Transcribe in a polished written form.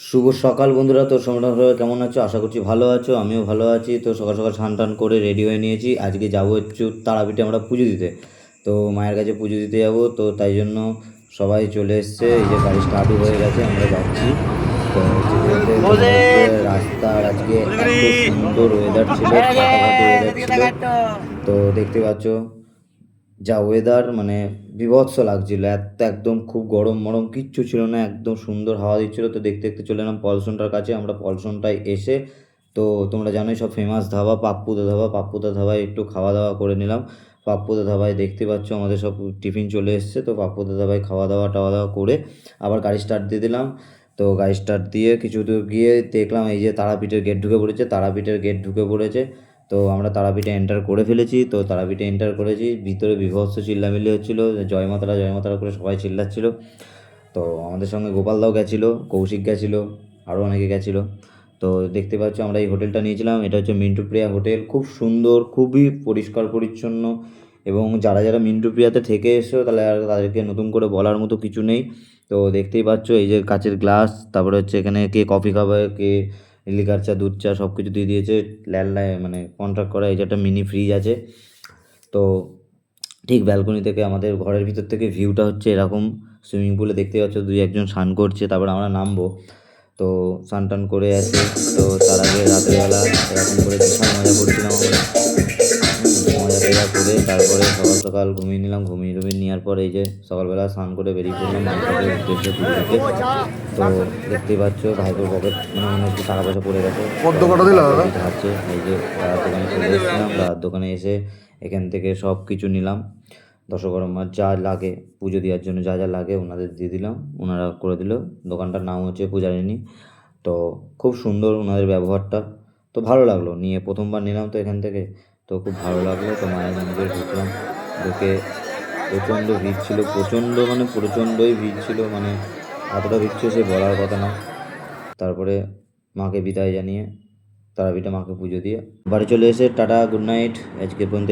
শুভ সকাল বন্ধুরা, তো তোমরা কেমন আছো? আশা করছি ভালো আছো, আমিও ভালো আছি। তো সকাল সকাল স্নান টান করে রেডি হয়ে নিয়েছি। আজকে যাবো একটু তারাপীঠে আমরা পুজো দিতে। তো মায়ের কাছে পুজো দিতে যাব, তো তাই জন্য সবাই চলে এসছে। এই যে গাড়ি স্টার্টও হয়ে গেছে, আমরা যাচ্ছি। তো যেতে যেতে তোমার হচ্ছে রাস্তার আজকে এত সুন্দর ওয়েদার ছিল, ফাটাফাটি ওয়েদার ছিল। তো দেখতে পাচ্ছ যা ওয়েদার, মানে বীভৎস লাগছিল। একদম খুব গরম মরম কিচ্ছু ছিল না, একদম সুন্দর হাওয়া দিচ্ছিল। তো দেখতে দেখতে চলে এলাম পলসনটার কাছে। আমরা পলসনটায় এসে, তো তোমরা জানোই সব ফেমাস ধাবা পাপ্পুদা ধাবায় একটু খাওয়া দাওয়া করে নিলাম। পাপ্পুদা ধাবায় দেখতে পাচ্ছ আমাদের সব টিফিন চলে এসছে। তো পাপ্পুদা ধাবায় খাওয়া দাওয়া টাওয়া দাওয়া করে আবার গাড়ি স্টার্ট দিয়ে দিলাম। তো গাড়ি স্টার্ট দিয়ে কিছু দূর গিয়ে দেখলাম এই যে তারাপীঠের গেট ঢুকে পড়েছে, তারাপীঠের গেট ঢুকে পড়েছে। তো আমরা তারাপীঠে এন্টার করে ফেলেছি। তো তারাপীঠে এন্টার করেছি, ভিতরে বীভৎস চিল্লামিল্লি হচ্ছিলো, জয় মাতারা করে সবাই চিল্লাচ্ছিল। তো আমাদের সঙ্গে গোপালদাও গেছিলো, কৌশিক গেছিলো, আরও অনেকে গেছিলো। তো দেখতে পাচ্ছ আমরা এই হোটেলটা নিয়েছিলাম, এটা হচ্ছে মিন্টু প্রিয়া হোটেল। খুব সুন্দর, খুবই পরিষ্কার পরিচ্ছন্ন। এবং যারা যারা মিন্টু প্রিয়াতে থেকে এসো তাহলে আর তাদেরকে নতুন করে বলার মতো কিছু নেই। তো দেখতেই পাচ্ছ এই যে কাচের গ্লাস, তারপরে হচ্ছে এখানে কে কফি খাবে, কে লিকার চা, দুধ চা সব কিছু দিয়ে দিয়েছে। ল্যান্ডলাইন মানে কন্ট্রাক্ট করা। এই যে একটা মিনি ফ্রিজ আছে। তো ঠিক ব্যালকনি থেকে আমাদের ঘরের ভিতর থেকে ভিউটা হচ্ছে এরকম। সুইমিং পুলে দেখতে পাচ্ছ দুই একজন স্নান করছে, তারপর আমরা নামবো। তো স্নান টান করে আসি। তো তার আগে রাত্রেবেলা এরকম করে বিশাল মজা করছিলাম আমরা। মজা টজা করে তারপরে সকাল সকাল ঘুমিয়ে নিলাম। ঘুমিয়ে টুমিয়ে নেওয়ার পর এই যে সকালবেলা স্নান করে বেরিয়ে পড়লাম মাইকের উদ্দেশ্যে পুজো দিতে। তো দেখতেই পাচ্ছ ভাইপোর পকেট মানে মনে হচ্ছে টাকা পয়সা পড়ে গেছে, ধারছে। এই যে দাদার দোকানে চলে এসেছিলাম, দাদার দোকানে এসে এখান থেকে সব কিছু নিলাম। দশকর্মার যা লাগে পুজো দেওয়ার জন্য যা যা লাগে ওনাদের দিয়ে দিলাম, ওনারা করে দিল। দোকানটার নাম হচ্ছে পূজারিণী। তো খুব সুন্দর ওনাদের ব্যবহারটা। তো ভালো লাগলো নিয়ে, প্রথমবার নিলাম তো এখান থেকে। তো খুব ভালো লাগলো। তো মায়ের মন্দিরে ঢুকলাম, ঢুকে প্রচণ্ড ভিড় ছিল, প্রচণ্ড মানে প্রচণ্ডই ভিড় ছিল, মানে এতটা ভিড় ছিল সে বলার কথা না। তারপরে মাকে বিদায় জানিয়ে তারাপীঠে মাকে পুজো দিয়ে বাড়ি চলে এসে টাটা গুড নাইট, আজকে পর্যন্ত